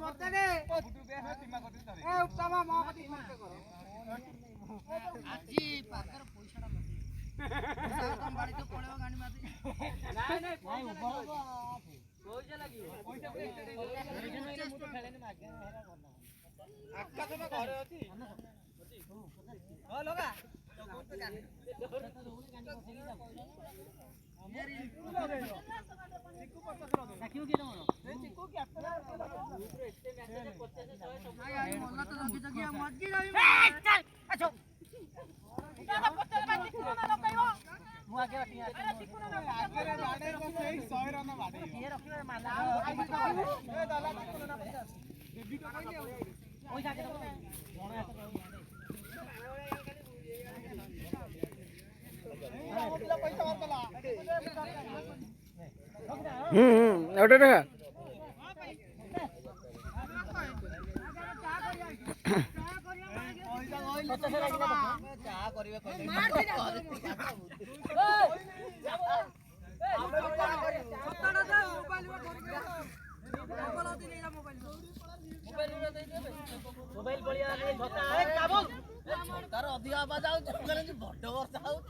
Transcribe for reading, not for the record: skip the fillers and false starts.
मत दे बुटू बे है सीमा कर दे ए उत्तम मो कति मत करो आजी पाकर पैसाटा मत कम बाड़ी तो पड़ेगा गाड़ी माते नहीं नहीं ऊपर पैसा लगी पैसा मु तो खेलेनी मागे हेरा करना आका तो मैं घरे अछि हो लगा तो तो गाड़ी बसेगी जा चिकू 50 रखियो के न चिकू के अपना एते मैसेज 50 100 आई मोला तो जगी जगी मत की जाई चल अच्छा इटा 50 में चिकू ना लगाइबो मु आगे रखी चिकू ना आगे रे बाडे को सही 100 रन बाडे ये रखियो माना ए दला चिकू ना 50 बेबी तो कहले पैसा के एवढे टाका मोबाइल बढ़िया झटा है काबुल सरकार अधिक आवाज आउछ बड़ वर्षा आउछ